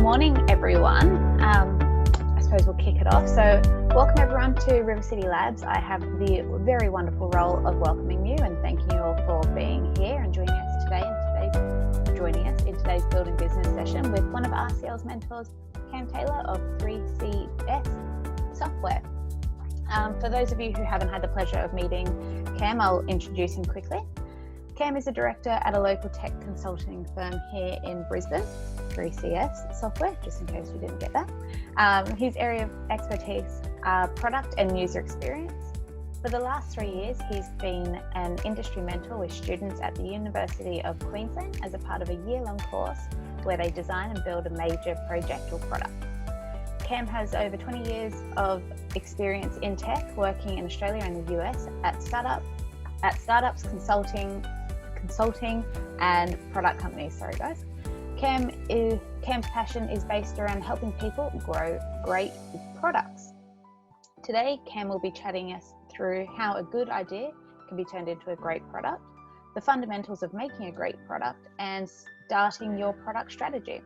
morning, everyone. I suppose we'll kick it off. So welcome everyone to River City Labs. I have the very wonderful role of welcoming you and thanking you all for being here and joining us today in today's Building Business session with one of RCL's mentors, Cam Taylor of 3CS Software. For those of you who haven't had the pleasure of meeting Cam, I'll introduce him quickly. Cam is a director at a local tech consulting firm here in Brisbane, 3CS Software, just in case you didn't get that. His area of expertise are product and user experience. For the last 3 years, he's been an industry mentor with students at the University of Queensland as a part of a year-long course where they design and build a major project or product. Cam has over 20 years of experience in tech, working in Australia and the US at startups, consulting and product companies. Sorry guys. Cam's passion is based around helping people grow great products. Today, Cam will be chatting us through how a good idea can be turned into a great product, the fundamentals of making a great product, and starting your product strategy.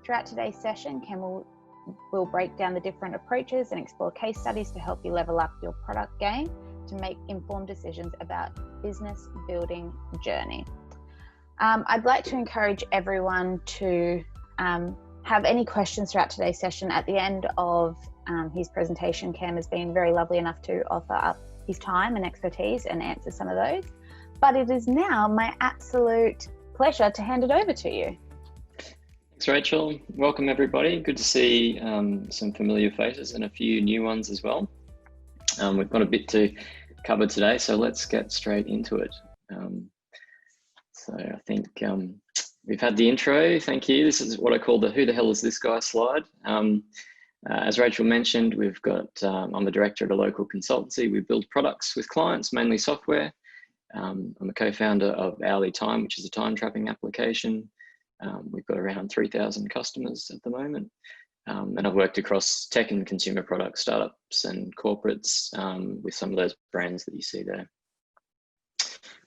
Throughout today's session, Cam will break down the different approaches and explore case studies to help you level up your product game to make informed decisions about business building journey. I'd like to encourage everyone to have any questions throughout today's session. At the end of his presentation, Cam has been very lovely enough to offer up his time and expertise and answer some of those. But it is now my absolute pleasure to hand it over to you. Thanks, Rachel. Welcome, everybody. Good to see some familiar faces and a few new ones as well. We've got a bit to cover today, so let's get straight into it. So I think we've had the intro. Thank you. This is what I call the "Who the hell is this guy" slide. As Rachel mentioned, we've got, I'm the director at a local consultancy. We build products with clients, mainly software. I'm a co-founder of Hourly Time, which is a time trapping application. We've got around 3,000 customers at the moment. And I've worked across tech and consumer products, startups and corporates with some of those brands that you see there.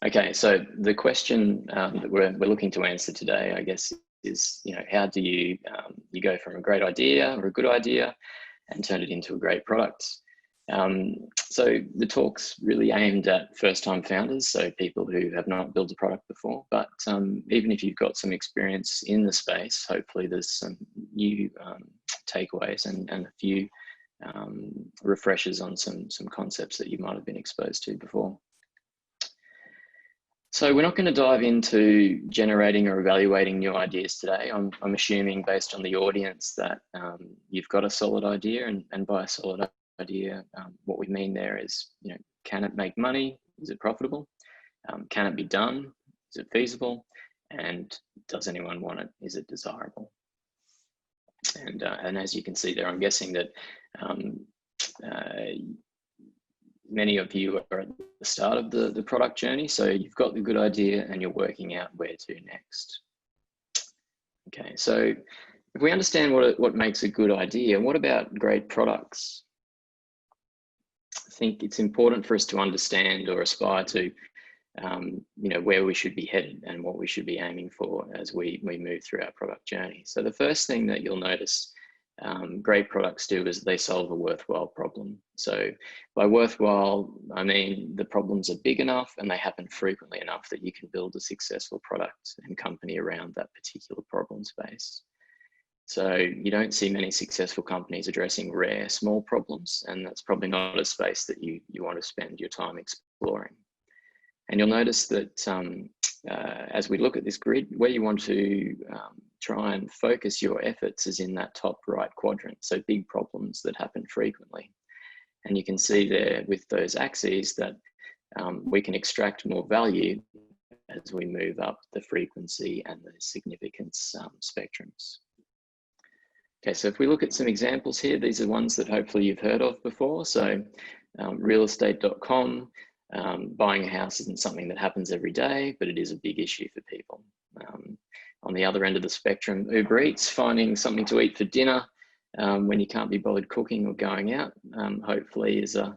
Okay, so the question that we're looking to answer today, I guess, is, how do you go from a great idea or a good idea and turn it into a great product? So the talk's really aimed at first-time founders, so people who have not built a product before. But even if you've got some experience in the space, hopefully there's some new takeaways and a few refreshers on some concepts that you might have been exposed to before. So we're not going to dive into generating or evaluating new ideas today. I'm assuming, based on the audience, that you've got a solid idea, and by a solid idea, what we mean there is, can it make money? Is it profitable? Can it be done? Is it feasible? And does anyone want it? Is it desirable? And as you can see there, I'm guessing that many of you are at the start of the product journey. So you've got the good idea and you're working out where to next. Okay, so if we understand what makes a good idea, what about great products? I think it's important for us to understand or aspire to, where we should be headed and what we should be aiming for as we move through our product journey. So the first thing that you'll notice great products do is they solve a worthwhile problem. So by worthwhile, I mean the problems are big enough and they happen frequently enough that you can build a successful product and company around that particular problem space. So you don't see many successful companies addressing rare, small problems, and that's probably not a space that you want to spend your time exploring. And you'll notice that as we look at this grid, where you want to try and focus your efforts is in that top right quadrant, so big problems that happen frequently. And you can see there with those axes that we can extract more value as we move up the frequency and the significance spectrums. Okay, so if we look at some examples here, these are ones that hopefully you've heard of before. So realestate.com, buying a house isn't something that happens every day, but it is a big issue for people. On the other end of the spectrum, Uber Eats, finding something to eat for dinner when you can't be bothered cooking or going out, hopefully is a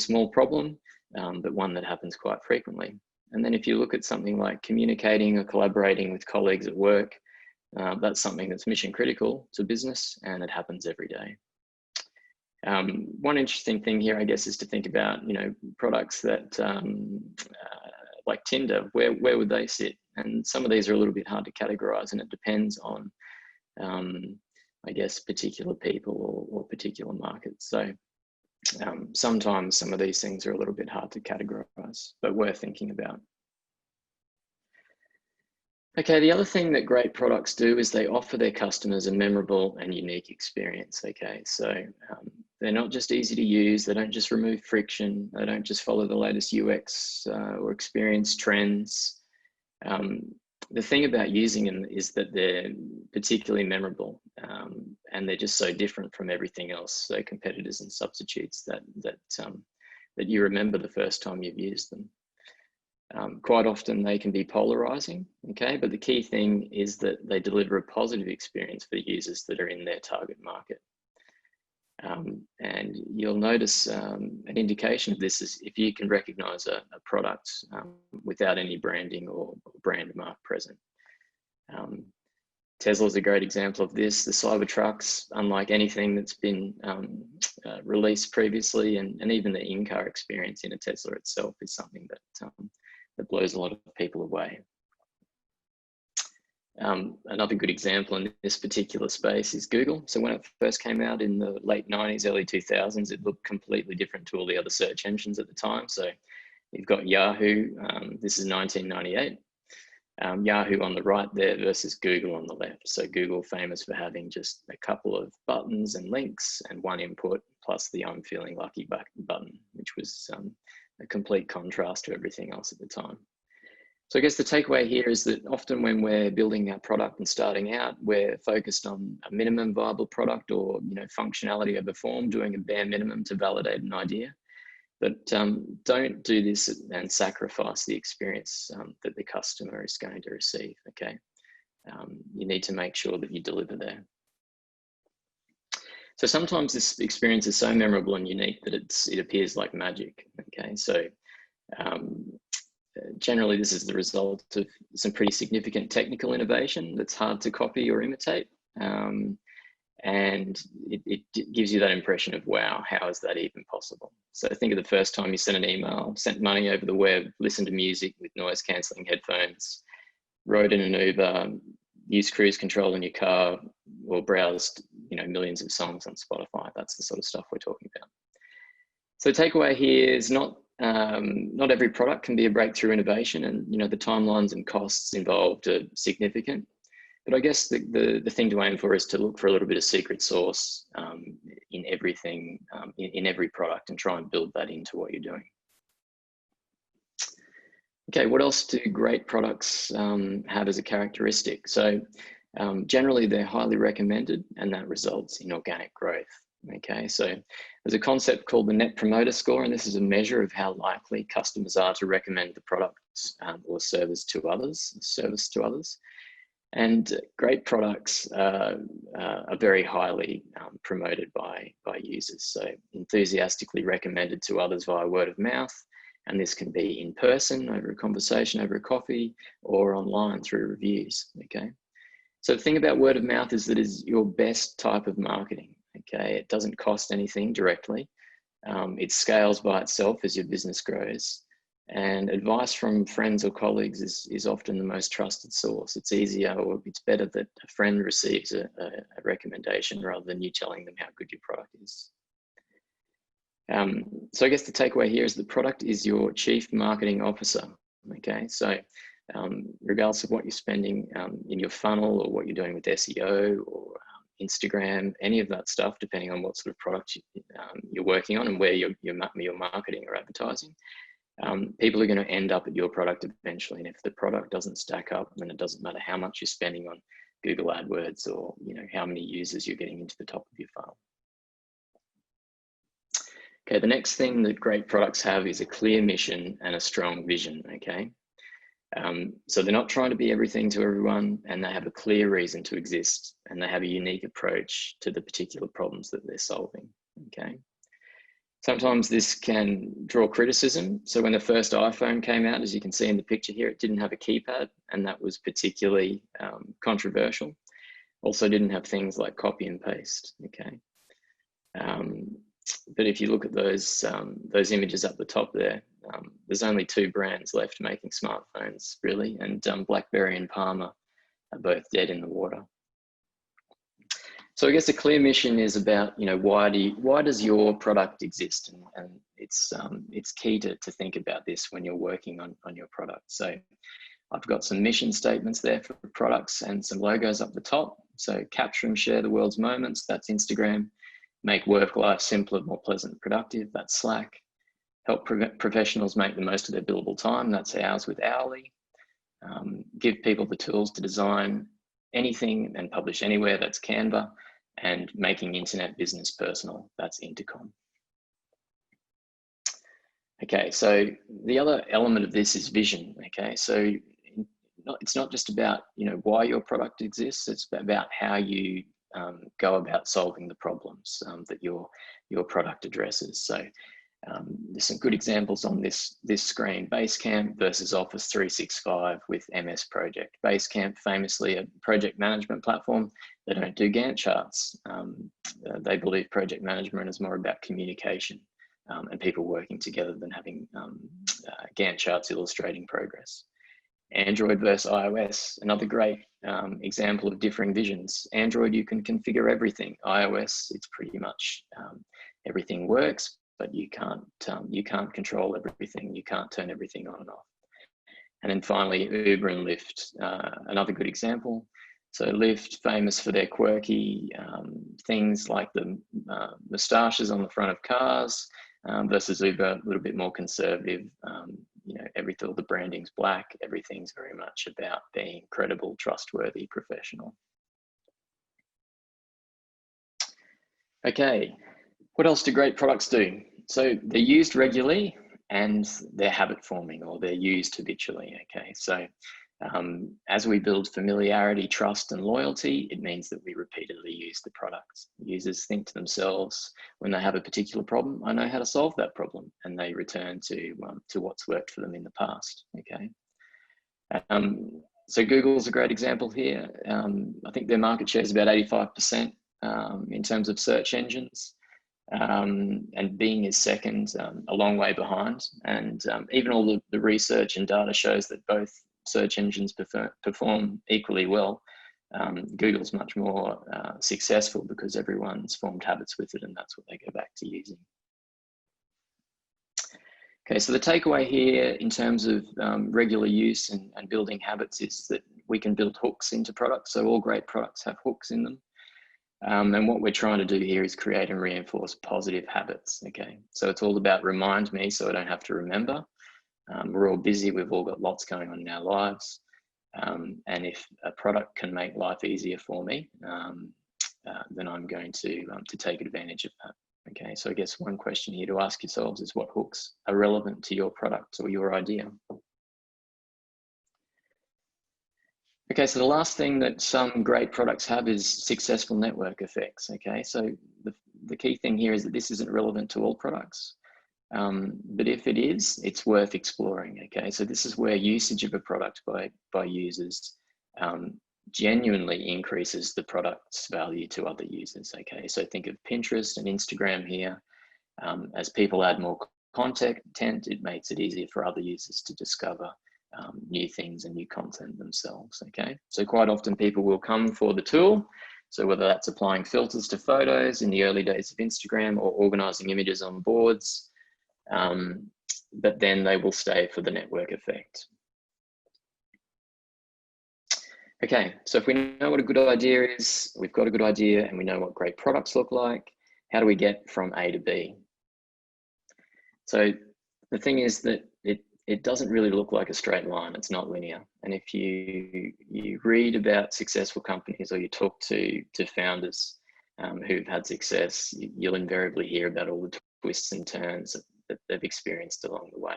small problem, but one that happens quite frequently. And then if you look at something like communicating or collaborating with colleagues at work, That's something that's mission critical to business, and it happens every day. One interesting thing here, I guess, is to think about, products that like Tinder, where would they sit? And some of these are a little bit hard to categorize, and it depends on, I guess, particular people or particular markets. So sometimes some of these things are a little bit hard to categorize, but worth thinking about. Okay, the other thing that great products do is they offer their customers a memorable and unique experience. Okay, so they're not just easy to use, they don't just remove friction, they don't just follow the latest UX or experience trends. The thing about using them is that they're particularly memorable, and they're just so different from everything else, so competitors and substitutes, that you remember the first time you've used them. Quite often they can be polarizing, okay, but the key thing is that they deliver a positive experience for the users that are in their target market. And you'll notice an indication of this is if you can recognize a product without any branding or brand mark present. Tesla's a great example of this. The Cybertruck's unlike anything that's been released previously, and even the in-car experience in a Tesla itself is something that blows a lot of people away. Another good example in this particular space is Google. So when it first came out in the late 90s, early 2000s, it looked completely different to all the other search engines at the time. So you've got Yahoo, this is 1998. Yahoo on the right there versus Google on the left. So Google famous for having just a couple of buttons and links and one input plus the I'm feeling lucky button, which was a complete contrast to everything else at the time. So I guess the takeaway here is that often when we're building our product and starting out, we're focused on a minimum viable product or functionality over form, doing a bare minimum to validate an idea. But don't do this and sacrifice the experience that the customer is going to receive, okay? You need to make sure that you deliver there. So sometimes this experience is so memorable and unique that it appears like magic, okay? So generally this is the result of some pretty significant technical innovation that's hard to copy or imitate. And it gives you that impression of, wow, how is that even possible? So think of the first time you sent an email, sent money over the web, listened to music with noise cancelling headphones, rode in an Uber, used cruise control in your car, or browsed millions of songs on Spotify. That's the sort of stuff we're talking about. So the takeaway here is not every product can be a breakthrough innovation, and the timelines and costs involved are significant. But I guess the thing to aim for is to look for a little bit of secret sauce in everything, in every product, and try and build that into what you're doing. Okay, what else do great products have as a characteristic? So generally they're highly recommended, and that results in organic growth. Okay, so there's a concept called the Net Promoter Score, and this is a measure of how likely customers are to recommend the products or service to others. And great products are very highly promoted by users. So enthusiastically recommended to others via word of mouth. And this can be in person, over a conversation, over a coffee, or online through reviews, okay? So the thing about word of mouth is that it is your best type of marketing, okay? It doesn't cost anything directly. It scales by itself as your business grows. And advice from friends or colleagues is often the most trusted source. It's easier, or it's better that a friend receives a recommendation rather than you telling them how good your product is. So I guess the takeaway here is the product is your chief marketing officer, okay? So regardless of what you're spending in your funnel or what you're doing with SEO or Instagram, any of that stuff, depending on what sort of product you're working on and where you're marketing or advertising, people are going to end up at your product eventually. And if the product doesn't stack up, then it doesn't matter how much you're spending on Google AdWords or how many users you're getting into the top of your funnel. Okay, the next thing that great products have is a clear mission and a strong vision, okay? So they're not trying to be everything to everyone, and they have a clear reason to exist, and they have a unique approach to the particular problems that they're solving, okay? Sometimes this can draw criticism. So when the first iPhone came out, as you can see in the picture here, it didn't have a keypad, and that was particularly controversial. Also didn't have things like copy and paste, okay? But if you look at those images up the top there, there's only 2 brands left making smartphones, really, and BlackBerry and Palmer are both dead in the water. So I guess a clear mission is about, you know, why does your product exist? And it's key to think about this when you're working on your product. So I've got some mission statements there for products and some logos up the top. So capture and share the world's moments, that's Instagram. Make work life simpler, more pleasant, productive, that's Slack. Help professionals make the most of their billable time, that's Hours with Hourly. Give people the tools to design anything and publish anywhere, that's Canva. And making internet business personal, that's Intercom. Okay, so the other element of this is vision, okay? So it's not just about, you know, why your product exists, it's about how you go about solving the problems that your product addresses. So there's some good examples on this screen. Basecamp versus Office 365 with MS Project. Basecamp, famously a project management platform. They don't do Gantt charts. They believe project management is more about communication and people working together than having Gantt charts illustrating progress. Android versus iOS, another great example of differing visions. Android, you can configure everything. iOS, it's pretty much everything works, but you can't control everything. You can't turn everything on and off. And then finally, Uber and Lyft, another good example. So Lyft, famous for their quirky things like the moustaches on the front of cars, versus Uber, a little bit more conservative. You know, all the branding's black. Everything's very much about being credible, trustworthy, professional. Okay, what else do great products do? So they're used regularly and they're habit forming, or they're used habitually, okay? So as we build familiarity, trust, and loyalty, it means that we repeatedly use the products. Users think to themselves, when they have a particular problem, I know how to solve that problem, and they return to what's worked for them in the past, okay? So Google's a great example here. I think their market share is about 85% in terms of search engines. And Bing is second, a long way behind. And even all the research and data shows that both search engines perform equally well. Google's much more successful because everyone's formed habits with it, and that's what they go back to using. Okay, so the takeaway here in terms of regular use and building habits is that we can build hooks into products. So all great products have hooks in them. And what we're trying to do here is create and reinforce positive habits, okay? So it's all about remind me so I don't have to remember. We're all busy, we've all got lots going on in our lives. And if a product can make life easier for me, then I'm going to take advantage of that, okay? So I guess one question here to ask yourselves is what hooks are relevant to your product or your idea? Okay, so the last thing that some great products have is successful network effects, okay? So the key thing here is that this isn't relevant to all products, but if it is, it's worth exploring, okay? So this is where usage of a product by users genuinely increases the product's value to other users, okay? So think of Pinterest and Instagram here. As people add more content, it makes it easier for other users to discover new things and new content themselves, okay? So quite often people will come for the tool. So whether that's applying filters to photos in the early days of Instagram or organizing images on boards, but then they will stay for the network effect. Okay, so if we know what a good idea is, we've got a good idea and we know what great products look like, how do we get from A to B? So the thing is that it doesn't really look like a straight line. It's not linear. And if you read about successful companies or you talk to founders who've had success, you'll invariably hear about all the twists and turns that they've experienced along the way.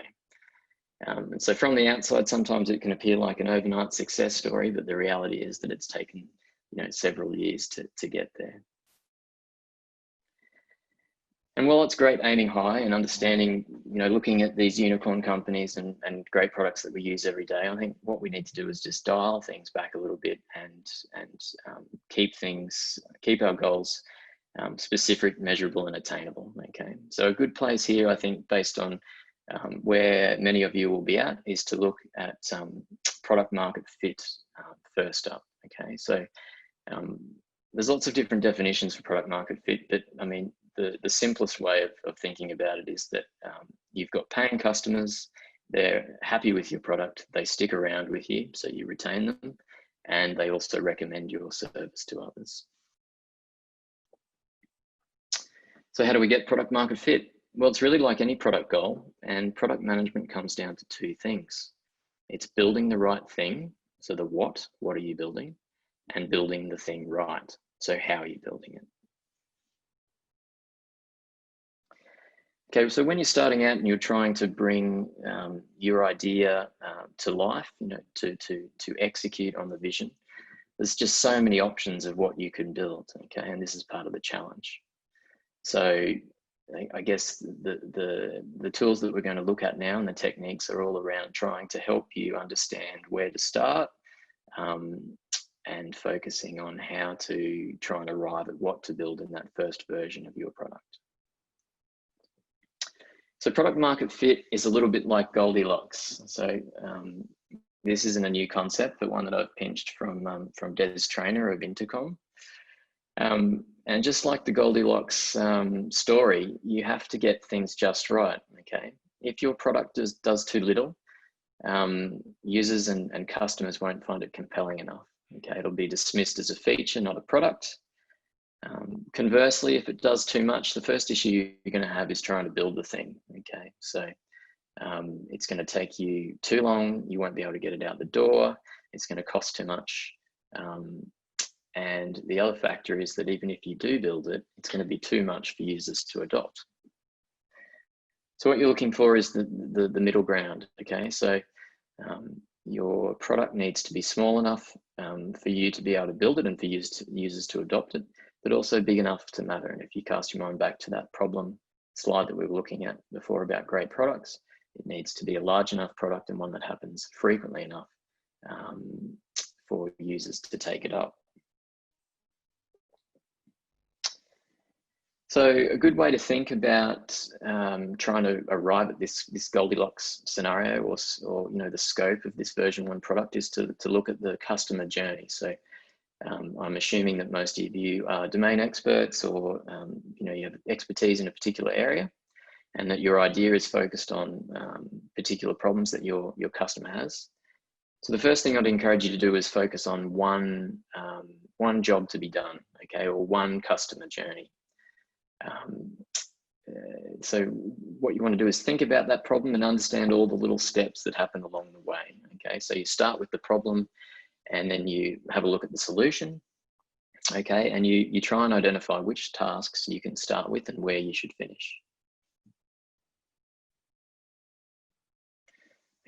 And so from the outside, sometimes it can appear like an overnight success story, but the reality is that it's taken, you know, several years to get there. And while it's great aiming high and understanding, looking at these unicorn companies and great products that we use every day, I think what we need to do is just dial things back a little bit and keep our goals specific, measurable, and attainable. Okay, so a good place here, I think, based on where many of you will be at, is to look at product market fit first up. Okay, so there's lots of different definitions for product market fit, but I mean, the simplest way of thinking about it is that you've got paying customers, they're happy with your product, they stick around with you, so you retain them, and they also recommend your service to others. So how do we get product market fit? Well, it's really like any product goal, and product management comes down to two things. It's building the right thing, so the what are you building, and building the thing right, so how are you building it? Okay, so when you're starting out and you're trying to bring your idea to life, to execute on the vision, there's just so many options of what you can build, okay? And this is part of the challenge. So I guess the tools that we're going to look at now and the techniques are all around trying to help you understand where to start and focusing on how to try and arrive at what to build in that first version of your product. So product market fit is a little bit like Goldilocks. So this isn't a new concept, but one that I've pinched from Des Traynor of Intercom. And just like the Goldilocks story, you have to get things just right, okay? If your product does too little, users and customers won't find it compelling enough, okay? It'll be dismissed as a feature, not a product. Conversely, if it does too much, the first issue you're going to have is trying to build the thing, okay? So it's going to take you too long, you won't be able to get it out the door, it's going to cost too much. And the other factor is that even if you do build it, it's going to be too much for users to adopt. So what you're looking for is the middle ground, okay? So your product needs to be small enough for you to be able to build it and for users to adopt it, but also big enough to matter. And if you cast your mind back to that problem slide that we were looking at before about great products, it needs to be a large enough product and one that happens frequently enough for users to take it up. So a good way to think about trying to arrive at this Goldilocks scenario or the scope of this version 1 product is to look at the customer journey. So I'm assuming that most of you are domain experts or you have expertise in a particular area, and that your idea is focused on particular problems that your customer has. So the first thing I'd encourage you to do is focus on one job to be done, okay, or one customer journey. So what you want to do is think about that problem and understand all the little steps that happen along the way. Okay, so you start with the problem and then you have a look at the solution. Okay, and you try and identify which tasks you can start with and where you should finish.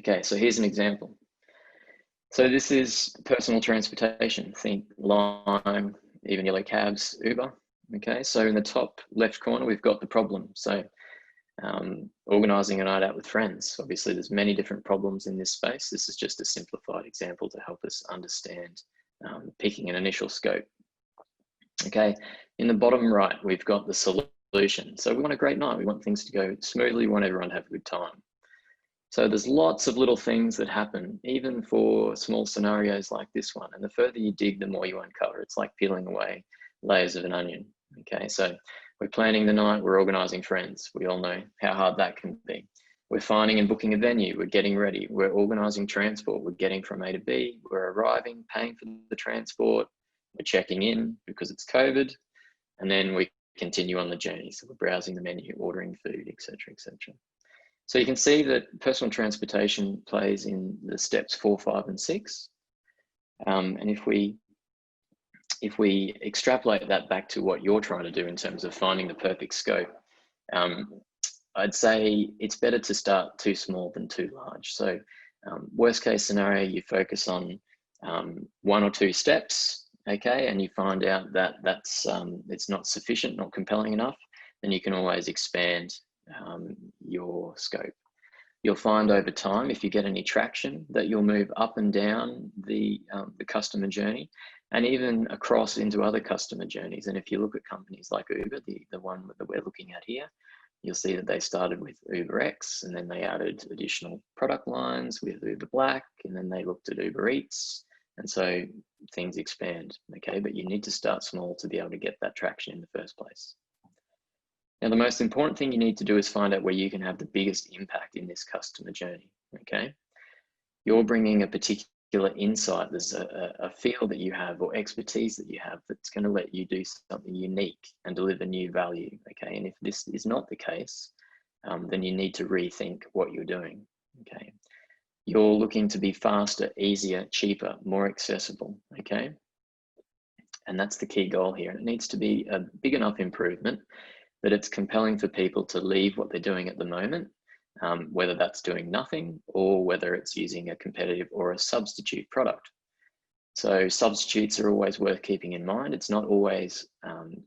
Okay, so here's an example. So this is personal transportation. Think Lime, even yellow cabs, Uber. Okay, so in the top left corner, we've got the problem. So organizing a night out with friends. Obviously, there's many different problems in this space. This is just a simplified example to help us understand picking an initial scope. Okay, in the bottom right, we've got the solution. So we want a great night. We want things to go smoothly. We want everyone to have a good time. So there's lots of little things that happen, even for small scenarios like this one. And the further you dig, the more you uncover. It's like peeling away layers of an onion. Okay, so we're planning the night, we're organizing friends. We all know how hard that can be. We're finding and booking a venue, we're getting ready, we're organizing transport, we're getting from A to B, we're arriving, paying for the transport, we're checking in because it's COVID, and then we continue on the journey. So we're browsing the menu, ordering food, etc., etc. So you can see that personal transportation plays in the steps 4, 5, and 6. And if we extrapolate that back to what you're trying to do in terms of finding the perfect scope, I'd say it's better to start too small than too large. So worst case scenario, you focus on 1 or 2 steps, okay, and you find out that it's not sufficient, not compelling enough, then you can always expand your scope. You'll find over time, if you get any traction, that you'll move up and down the customer journey, and even across into other customer journeys. And if you look at companies like Uber, the one that we're looking at here, you'll see that they started with UberX, and then they added additional product lines with Uber Black, and then they looked at Uber Eats, and so things expand, okay? But you need to start small to be able to get that traction in the first place. Now, the most important thing you need to do is find out where you can have the biggest impact in this customer journey, okay? You're bringing a particular insight, there's a field that you have or expertise that you have that's going to let you do something unique and deliver new value, okay? And if this is not the case, then you need to rethink what you're doing, okay? You're looking to be faster, easier, cheaper, more accessible, okay? And that's the key goal here. And it needs to be a big enough improvement that it's compelling for people to leave what they're doing at the moment, whether that's doing nothing or whether it's using a competitive or a substitute product. So substitutes are always worth keeping in mind. It's not always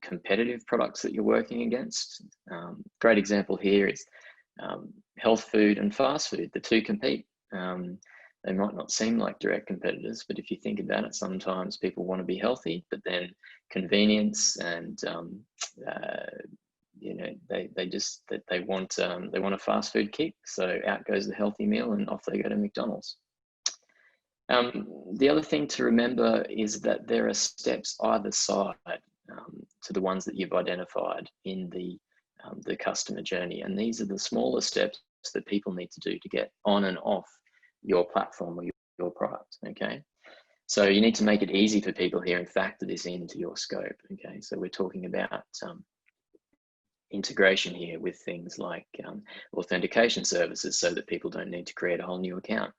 competitive products that you're working against. Great example here is health food and fast food. The two compete. They might not seem like direct competitors, but if you think about it, sometimes people want to be healthy, but then convenience and you know, they want a fast food kick, so out goes the healthy meal and off they go to McDonald's. The other thing to remember is that there are steps either side to the ones that you've identified in the customer journey, and these are the smaller steps that people need to do to get on and off your platform or your product, okay? So you need to make it easy for people here and factor this into your scope, okay? So we're talking about integration here with things like authentication services so that people don't need to create a whole new account,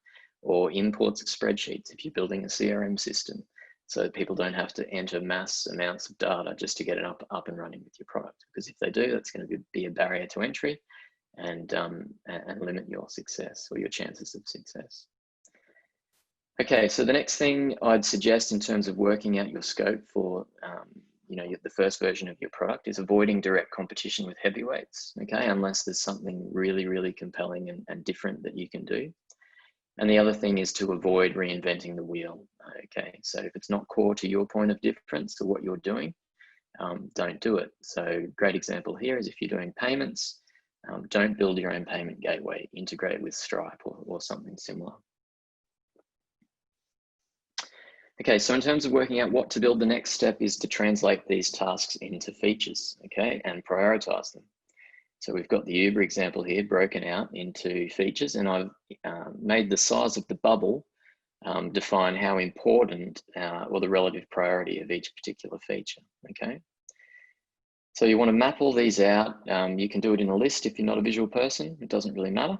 or imports of spreadsheets if you're building a CRM system so that people don't have to enter mass amounts of data just to get it up and running with your product. Because if they do, that's going to be a barrier to entry and limit your success or your chances of success. Okay, so the next thing I'd suggest in terms of working out your scope for you know, the first version of your product is avoiding direct competition with heavyweights, okay, unless there's something really, really compelling and different that you can do. And the other thing is to avoid reinventing the wheel, okay? So if it's not core to your point of difference to what you're doing, don't do it. So great example here is if you're doing payments, don't build your own payment gateway, integrate with Stripe or something similar. Okay, so in terms of working out what to build, the next step is to translate these tasks into features, okay, and prioritize them. So we've got the Uber example here broken out into features, and I've made the size of the bubble define how important or the relative priority of each particular feature, okay? So you want to map all these out. You can do it in a list if you're not a visual person, it doesn't really matter,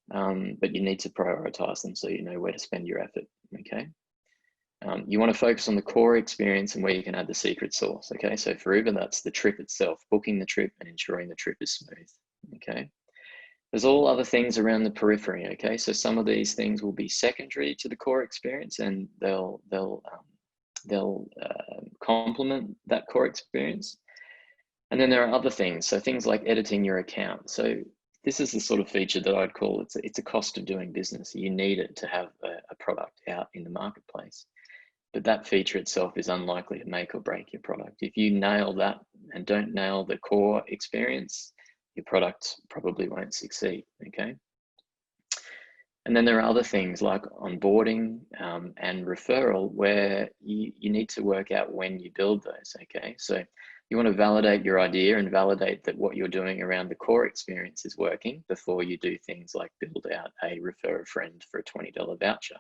but you need to prioritize them so you know where to spend your effort, okay? You want to focus on the core experience and where you can add the secret sauce, okay? So for Uber, that's the trip itself, booking the trip and ensuring the trip is smooth, okay? There's all other things around the periphery, okay? So some of these things will be secondary to the core experience and they'll complement that core experience. And then there are other things, so things like editing your account. So this is the sort of feature that I'd call it's a cost of doing business. You need it to have a product out in the marketplace. But that feature itself is unlikely to make or break your product. If you nail that and don't nail the core experience, your product probably won't succeed, okay? And then there are other things like onboarding and referral where you need to work out when you build those, okay? So you want to validate your idea and validate that what you're doing around the core experience is working before you do things like build out a refer a friend for a $20 voucher.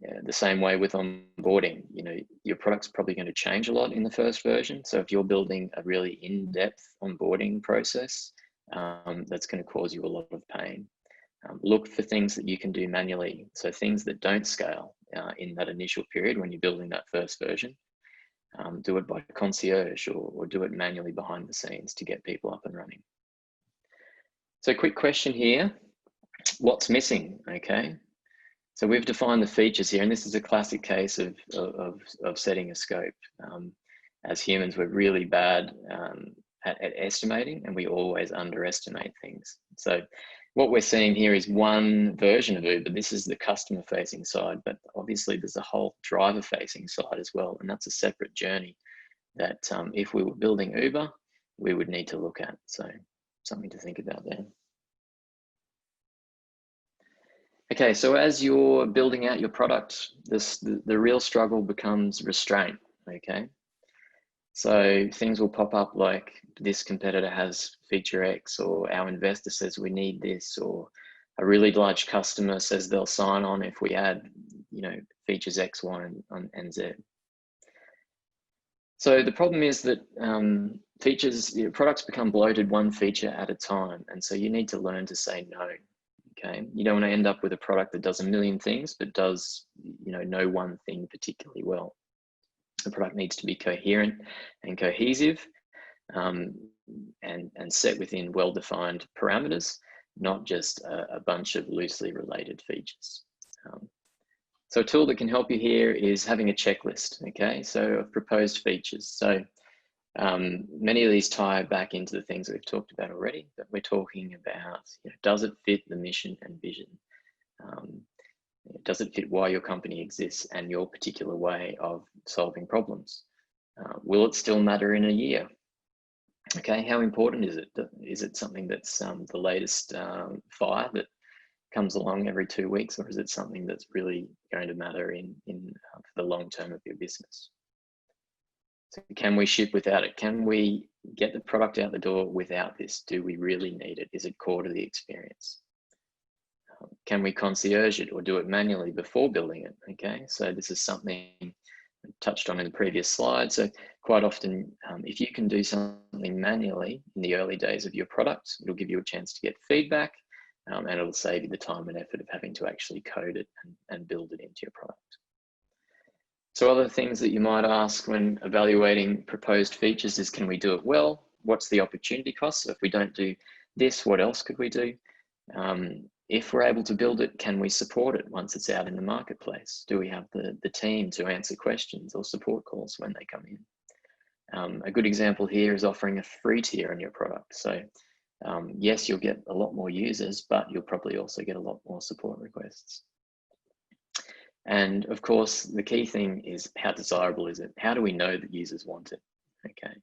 Yeah, the same way with onboarding, you know, your product's probably going to change a lot in the first version. So if you're building a really in-depth onboarding process, that's going to cause you a lot of pain. Look for things that you can do manually. So things that don't scale in that initial period when you're building that first version. Do it by concierge or do it manually behind the scenes to get people up and running. So quick question here, what's missing, okay? So we've defined the features here, and this is a classic case of setting a scope. As humans, we're really bad at estimating, and we always underestimate things. So what we're seeing here is one version of Uber. This is the customer facing side, but obviously there's a whole driver facing side as well. And that's a separate journey that if we were building Uber, we would need to look at. So something to think about there. Okay, so as you're building out your product, the real struggle becomes restraint, okay? So things will pop up like this competitor has feature X, or our investor says we need this, or a really large customer says they'll sign on if we add, features X, Y, and Z. So the problem is that products become bloated one feature at a time. And so you need to learn to say no, okay? You don't want to end up with a product that does a million things, but does, no one thing particularly well. The product needs to be coherent and cohesive, and set within well-defined parameters, not just a bunch of loosely related features. So a tool that can help you here is having a checklist, okay? So of proposed features. So many of these tie back into the things that we've talked about already, but we're talking about, does it fit the mission and vision? Does it fit why your company exists and your particular way of solving problems? Will it still matter in a year? Okay, how important is it? Is it something that's the latest fire that comes along every 2 weeks, or is it something that's really going to matter for the long term of your business? So can we ship without it? Can we get the product out the door without this? Do we really need it? Is it core to the experience? Can we concierge it or do it manually before building it? Okay, so this is something I touched on in the previous slide. So quite often, if you can do something manually in the early days of your product, it'll give you a chance to get feedback, and it'll save you the time and effort of having to actually code it and build it into your product. So other things that you might ask when evaluating proposed features is, can we do it well? What's the opportunity cost? So if we don't do this, what else could we do? If we're able to build it, can we support it once it's out in the marketplace? Do we have the team to answer questions or support calls when they come in? A good example here is offering a free tier on your product. So yes, you'll get a lot more users, but you'll probably also get a lot more support requests. And of course, the key thing is, how desirable is it? How do we know that users want it? Okay.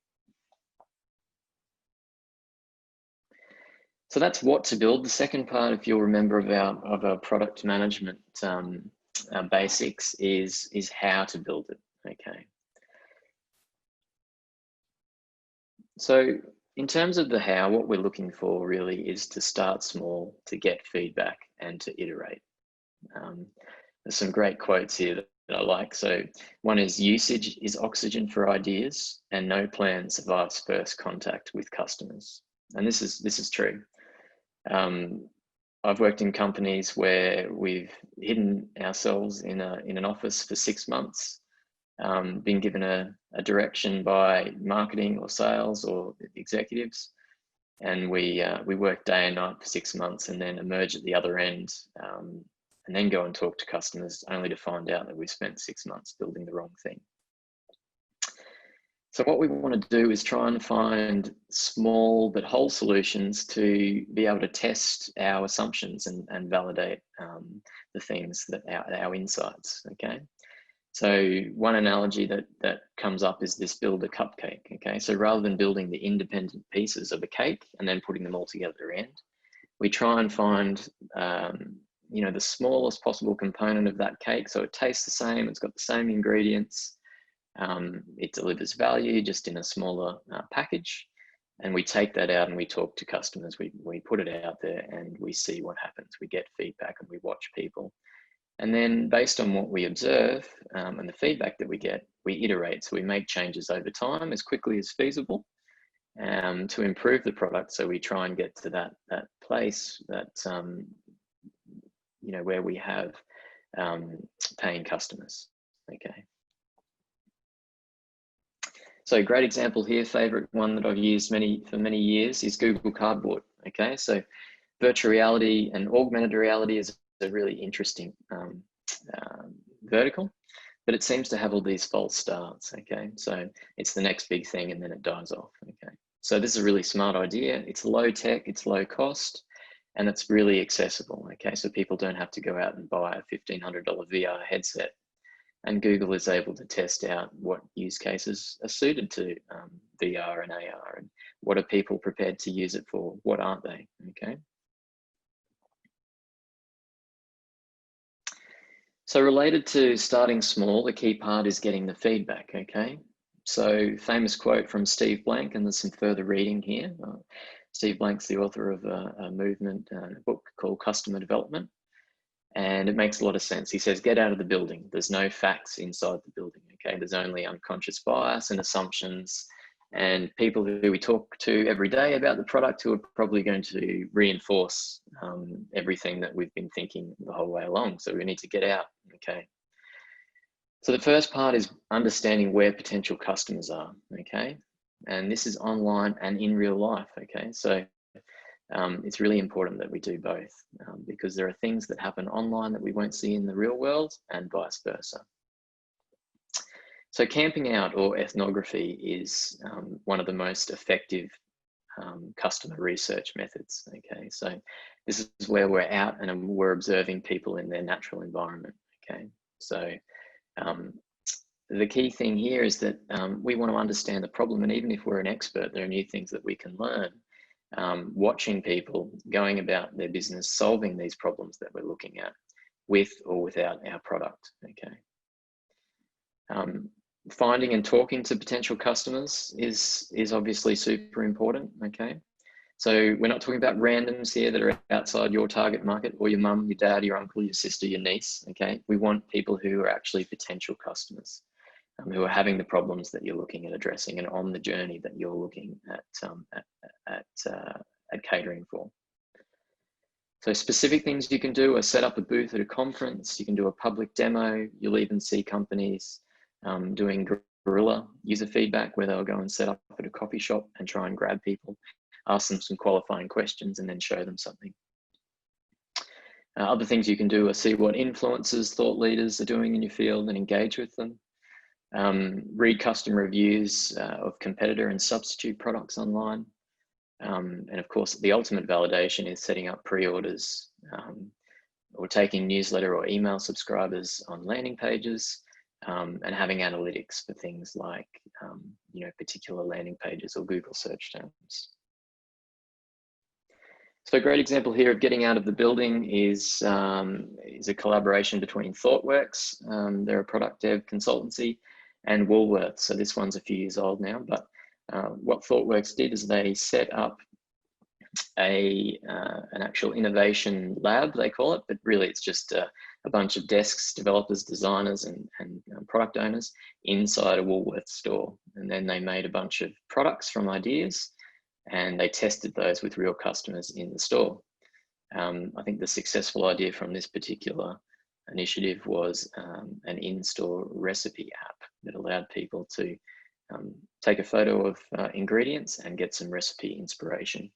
So that's what to build. The second part, if you'll remember, of our product management basics is how to build it. Okay. So in terms of the how, what we're looking for really is to start small, to get feedback, and to iterate. There's some great quotes here that I like. So one is, usage is oxygen for ideas, and no plan survives first contact with customers. And this is true. I've worked in companies where we've hidden ourselves in an office for 6 months, been given a direction by marketing or sales or executives, and we work day and night for 6 months, and then emerge at the other end, and then go and talk to customers, only to find out that we've spent 6 months building the wrong thing. So what we want to do is try and find small but whole solutions to be able to test our assumptions and validate the things that our insights, okay? So one analogy that comes up is this: build a cupcake, okay? So rather than building the independent pieces of a cake and then putting them all together at the end, we try and find the smallest possible component of that cake, so it tastes the same, it's got the same ingredients, it delivers value just in a smaller package, and we take that out and we talk to customers. We put it out there and we see what happens. We get feedback and we watch people, and then based on what we observe and the feedback that we get, we iterate. So we make changes over time as quickly as feasible to improve the product. So we try and get to that place that where we have paying customers. Okay. So a great example here, favorite one that I've used for many years, is Google Cardboard. Okay, so virtual reality and augmented reality is a really interesting vertical, but it seems to have all these false starts. Okay, so it's the next big thing and then it dies off. Okay, So this is a really smart idea. It's low tech, it's low cost, and it's really accessible. Okay, so people don't have to go out and buy a $1,500 VR headset. And Google is able to test out what use cases are suited to VR and AR, and what are people prepared to use it for, what aren't they, okay? So related to starting small, the key part is getting the feedback, okay? So famous quote from Steve Blank, and there's some further reading here. Steve Blank's the author of a movement, a book called Customer Development. And it makes a lot of sense. He says, get out of the building. There's no facts inside the building, okay? There's only unconscious bias and assumptions, and people who we talk to every day about the product who are probably going to reinforce everything that we've been thinking the whole way along. So we need to get out, okay? So the first part is understanding where potential customers are, okay? And this is online and in real life, okay? So it's really important that we do both because there are things that happen online that we won't see in the real world, and vice versa. So camping out or ethnography is one of the most effective customer research methods, okay? So this is where we're out and we're observing people in their natural environment, okay? So the key thing here is that we want to understand the problem, and even if we're an expert, there are new things that we can learn. Watching people going about their business, solving these problems that we're looking at with or without our product, okay? Finding and talking to potential customers is obviously super important, okay? So we're not talking about randoms here that are outside your target market, or your mum, your dad, your uncle, your sister, your niece, okay? We want people who are actually potential customers, who are having the problems that you're looking at addressing and on the journey that you're looking at catering for. So specific things you can do are set up a booth at a conference. You can do a public demo. You'll even see companies doing guerrilla user feedback, where they'll go and set up at a coffee shop and try and grab people, ask them some qualifying questions, and then show them something. Other things you can do are see what influencers, thought leaders are doing in your field and engage with them. Read customer reviews of competitor and substitute products online. And of course, the ultimate validation is setting up pre-orders or taking newsletter or email subscribers on landing pages, and having analytics for things like particular landing pages or Google search terms. So a great example here of getting out of the building is a collaboration between ThoughtWorks, they're a product dev consultancy, and Woolworths. So this one's a few years old now, but what ThoughtWorks did is they set up an actual innovation lab, they call it, but really it's just a bunch of desks, developers, designers, and product owners inside a Woolworths store. And then they made a bunch of products from ideas, and they tested those with real customers in the store. I think the successful idea from this particular initiative was an in-store recipe app that allowed people to take a photo of ingredients and get some recipe inspiration.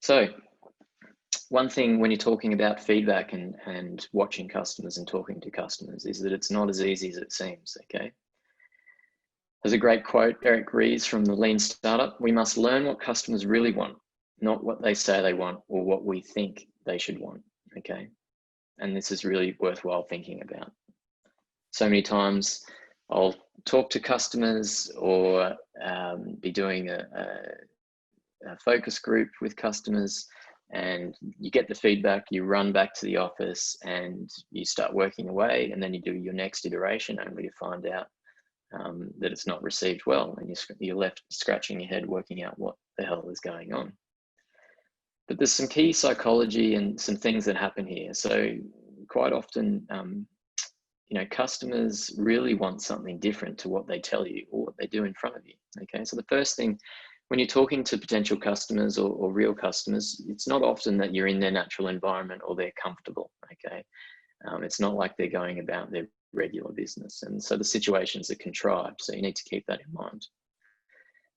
So one thing when you're talking about feedback and watching customers and talking to customers is that it's not as easy as it seems, okay? There's a great quote, Eric Ries from the Lean Startup: "We must learn what customers really want, not what they say they want or what we think they should want," okay? And this is really worthwhile thinking about. So many times I'll talk to customers or be doing a focus group with customers, and you get the feedback, you run back to the office and you start working away, and then you do your next iteration only to find out that it's not received well, and you're left scratching your head working out what the hell is going on. But there's some key psychology and some things that happen here. So quite often, customers really want something different to what they tell you or what they do in front of you, okay? So the first thing, when you're talking to potential customers or real customers, it's not often that you're in their natural environment or they're comfortable, okay? It's not like they're going about their regular business. And so the situations are contrived, so you need to keep that in mind.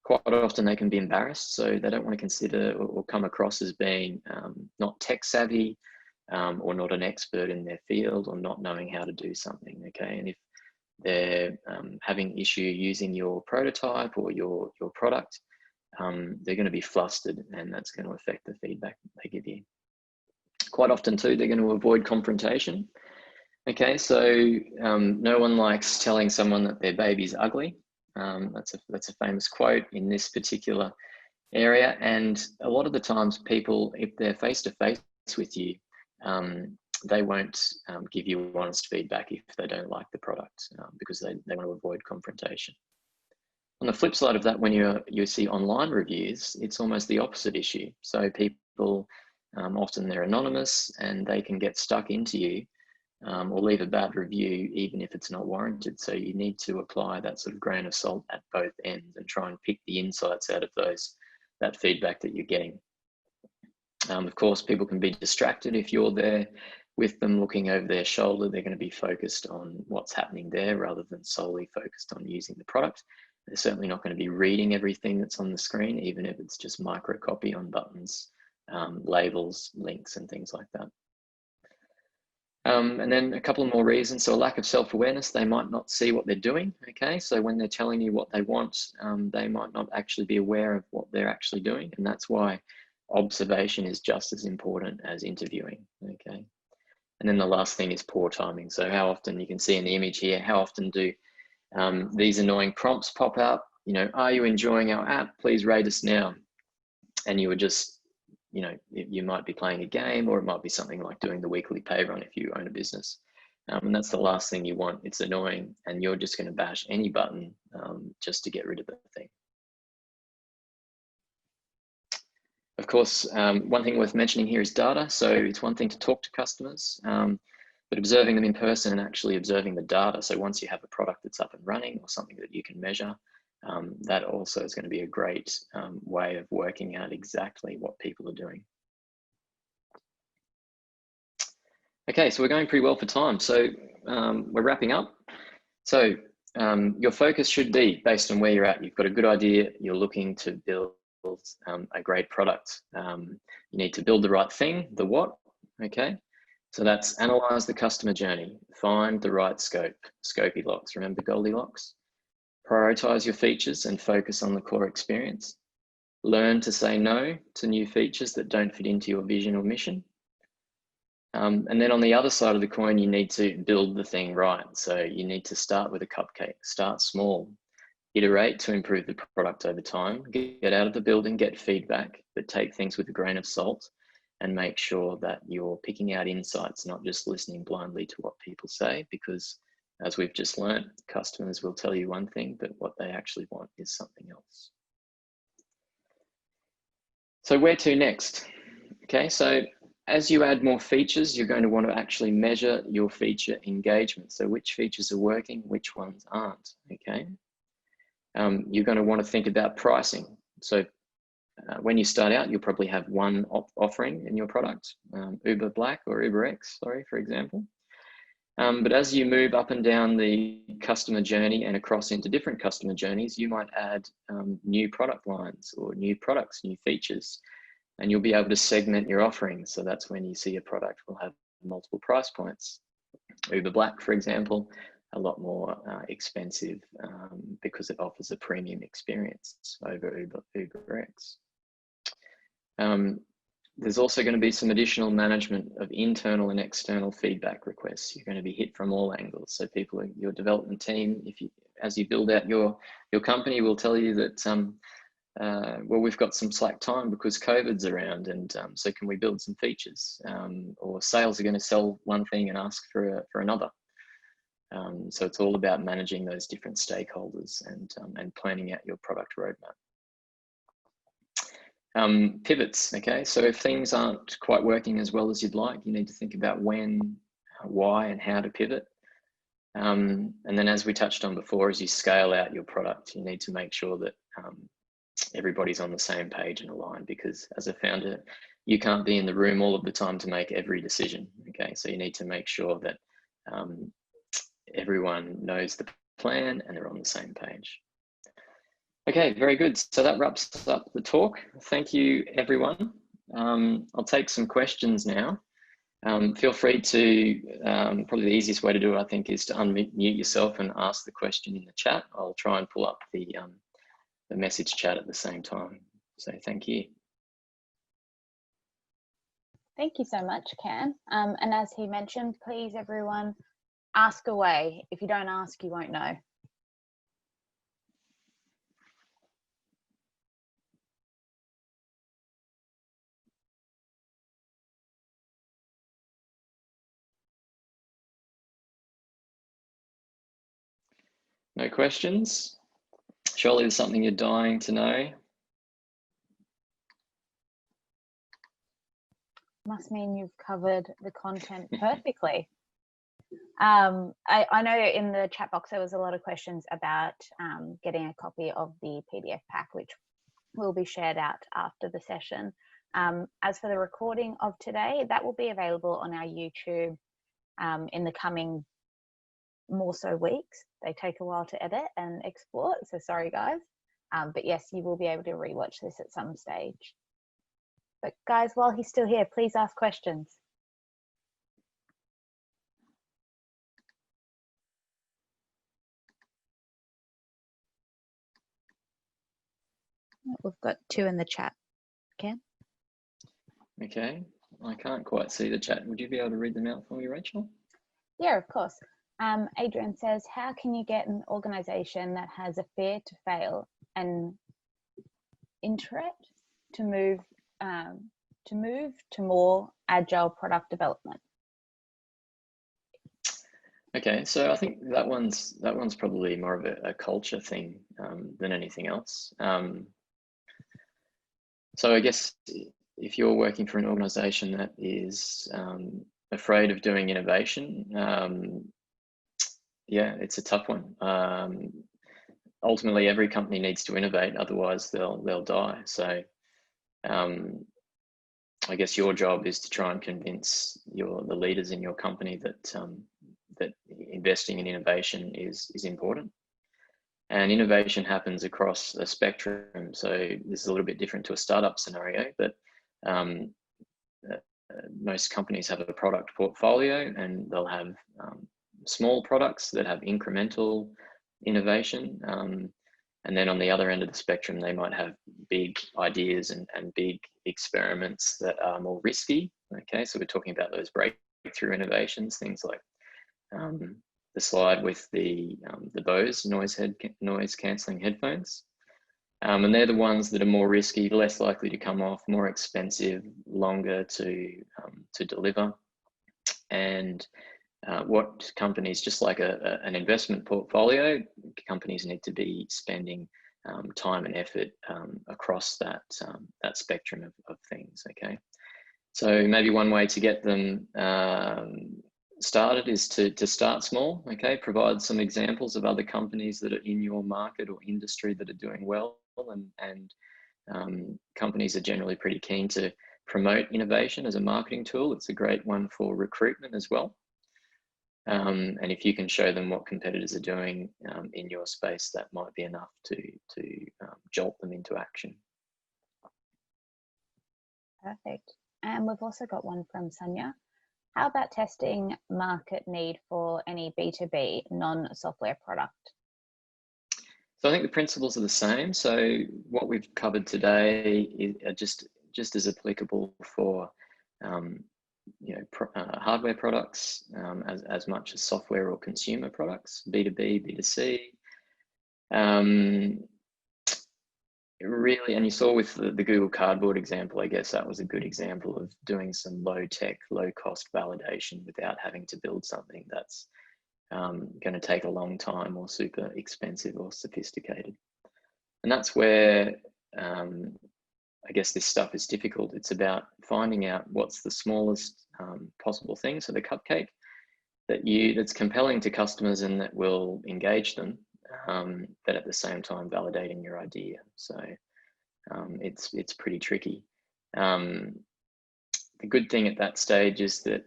Quite often they can be embarrassed, so they don't want to consider or come across as being not tech savvy or not an expert in their field or not knowing how to do something, okay? And if they're having issue using your prototype or your product, they're going to be flustered, and that's going to affect the feedback they give you. Quite often too, they're going to avoid confrontation. Okay, so no one likes telling someone that their baby's ugly. That's a famous quote in this particular area, and a lot of the times people, if they're face to face with you, they won't give you honest feedback if they don't like the product, because they want to avoid confrontation. On the flip side of that, when you see online reviews, it's almost the opposite issue. So people, often they're anonymous, and they can get stuck into you, or leave a bad review even if it's not warranted. So you need to apply that sort of grain of salt at both ends and try and pick the insights out of that feedback that you're getting. Of course, people can be distracted if you're there with them looking over their shoulder. They're going to be focused on what's happening there rather than solely focused on using the product. They're certainly not going to be reading everything that's on the screen, even if it's just micro copy on buttons, labels, links, and things like that. And then a couple of more reasons. So a lack of self-awareness, they might not see what they're doing. Okay, so when they're telling you what they want, they might not actually be aware of what they're actually doing. And that's why observation is just as important as interviewing. Okay. And then the last thing is poor timing. So how often, you can see in the image here, how often do these annoying prompts pop up? You know, are you enjoying our app? Please rate us now. And you were just, you know, you might be playing a game, or it might be something like doing the weekly pay run if you own a business. And that's the last thing you want. It's annoying, and you're just going to bash any button just to get rid of the thing. Of course, one thing worth mentioning here is data. So it's one thing to talk to customers, but observing them in person and actually observing the data. So once you have a product that's up and running, or something that you can measure, that also is going to be a great way of working out exactly what people are doing. Okay, so we're going pretty well for time. So we're wrapping up. So your focus should be based on where you're at. You've got a good idea. You're looking to build a great product. You need to build the right thing, the what, okay? So that's analyze the customer journey, find the right scope, Scopilocks, remember Goldilocks? Prioritize your features and focus on the core experience. Learn to say no to new features that don't fit into your vision or mission. And then on the other side of the coin, you need to build the thing right. So you need to start with a cupcake, start small, iterate to improve the product over time, get out of the building, get feedback, but take things with a grain of salt, and make sure that you're picking out insights, not just listening blindly to what people say, because as we've just learned, customers will tell you one thing, but what they actually want is something else. So where to next? Okay, so as you add more features, you're going to want to actually measure your feature engagement. So which features are working, which ones aren't, okay? You're going to want to think about pricing. So when you start out, you'll probably have one offering in your product, Uber Black or Uber X, sorry, for example. But as you move up and down the customer journey and across into different customer journeys, you might add new product lines or new products, new features, and you'll be able to segment your offerings. So that's when you see a product will have multiple price points. Uber Black, for example, a lot more expensive because it offers a premium experience over Uber X. There's also going to be some additional management of internal and external feedback requests. You're going to be hit from all angles. So people, your development team, as you build out your company, will tell you that, well, we've got some slack time because COVID's around, and so can we build some features? Or sales are going to sell one thing and ask for another. So it's all about managing those different stakeholders and planning out your product roadmap. Pivots, okay? So if things aren't quite working as well as you'd like, you need to think about when, why, and how to pivot. And then as we touched on before, as you scale out your product, you need to make sure that everybody's on the same page and aligned, because as a founder, you can't be in the room all of the time to make every decision, okay? So you need to make sure that everyone knows the plan and they're on the same page. Okay, very good. So that wraps up the talk. Thank you, everyone. I'll take some questions now. Feel free to, probably the easiest way to do it, I think, is to unmute yourself and ask the question in the chat. I'll try and pull up the message chat at the same time. So thank you. Thank you so much, Cam. And as he mentioned, please everyone ask away. If you don't ask, you won't know. No questions? Surely there's something you're dying to know. Must mean you've covered the content perfectly. I know in the chat box there was a lot of questions about getting a copy of the PDF pack, which will be shared out after the session. As for the recording of today, that will be available on our YouTube in the coming more so weeks. They take a while to edit and export, so sorry guys. But yes, you will be able to rewatch this at some stage. But guys, while he's still here, please ask questions. We've got 2 in the chat. Ken? Okay, I can't quite see the chat. Would you be able to read them out for me, Rachel? Yeah, of course. Adrian says, how can you get an organization that has a fear to fail and iterate to move to more agile product development? Okay, so I think that one's probably more of a culture thing than anything else. So I guess if you're working for an organization that is afraid of doing innovation, yeah, it's a tough one. Ultimately, every company needs to innovate, otherwise they'll die. So I guess your job is to try and convince the leaders in your company that that investing in innovation is important. And innovation happens across a spectrum. So this is a little bit different to a startup scenario, but most companies have a product portfolio, and they'll have small products that have incremental innovation. And then on the other end of the spectrum, they might have big ideas and big experiments that are more risky. Okay, so we're talking about those breakthrough innovations, things like the slide with the Bose noise cancelling headphones. And they're the ones that are more risky, less likely to come off, more expensive, longer to deliver. And what companies, just like an investment portfolio, companies need to be spending time and effort across that spectrum of things. Okay, so maybe one way to get them started is to start small. Okay, provide some examples of other companies that are in your market or industry that are doing well, and companies are generally pretty keen to promote innovation as a marketing tool. It's a great one for recruitment as well. And if you can show them what competitors are doing in your space, that might be enough to jolt them into action. Perfect. And we've also got one from Sonia. How about testing market need for any B2B non-software product? So I think the principles are the same. So what we've covered today are just as applicable for hardware products as much as software or consumer products, B2B, B2C. Really, and you saw with the Google Cardboard example, I guess that was a good example of doing some low-tech, low-cost validation without having to build something that's going to take a long time or super expensive or sophisticated. And that's where I guess this stuff is difficult. It's about finding out what's the smallest possible thing, so the cupcake that's compelling to customers and that will engage them, but at the same time validating your idea. So it's pretty tricky. The good thing at that stage is that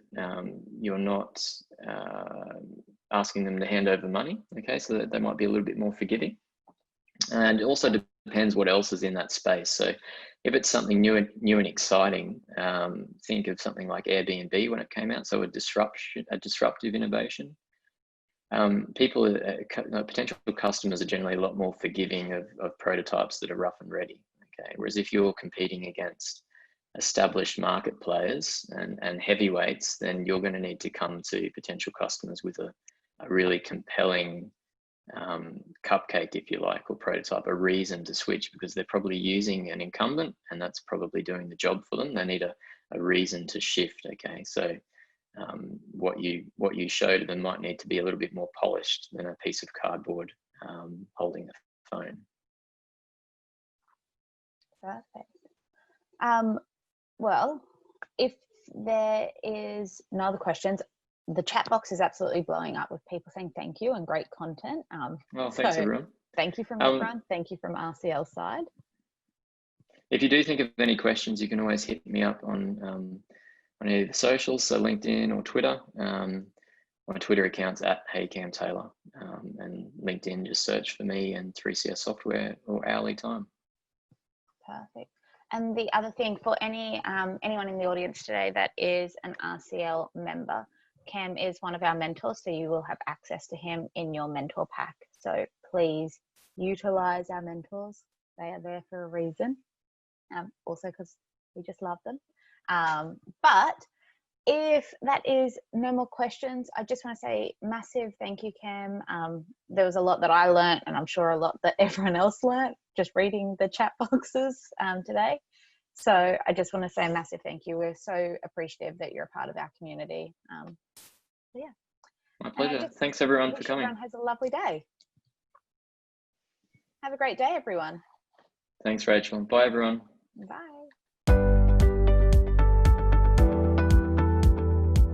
you're not asking them to hand over money. Okay, so that they might be a little bit more forgiving. And also depends what else is in that space. So if it's something new and exciting, think of something like Airbnb when it came out. So a disruptive innovation. Potential customers are generally a lot more forgiving of prototypes that are rough and ready. Okay, whereas if you're competing against established market players and heavyweights, then you're going to need to come to potential customers with a really compelling cupcake, if you like, or prototype, a reason to switch, because they're probably using an incumbent and that's probably doing the job for them. They need a reason to shift. Okay, so what you show to them might need to be a little bit more polished than a piece of cardboard holding a phone. Perfect. Well, if there is no other questions, the chat box is absolutely blowing up with people saying thank you and great content. Well, thanks everyone. Thank you from everyone. Thank you from RCL side. If you do think of any questions, you can always hit me up on any of the socials, so LinkedIn or Twitter. My Twitter account's @HeyCamTaylor, and LinkedIn, just search for me and 3CS Software or Hourly Time. Perfect. And the other thing for anyone in the audience today that is an RCL member, Cam is one of our mentors, so you will have access to him in your mentor pack. So please utilize our mentors. They are there for a reason, also because we just love them. But if that is no more questions, I just want to say massive thank you, Cam. There was a lot that I learned, and I'm sure a lot that everyone else learned just reading the chat boxes today. So I just want to say a massive thank you. We're so appreciative that you're a part of our community. So yeah. My pleasure. Thanks everyone for coming. Everyone has a lovely day. Have a great day, everyone. Thanks, Rachel. Bye, everyone. Bye.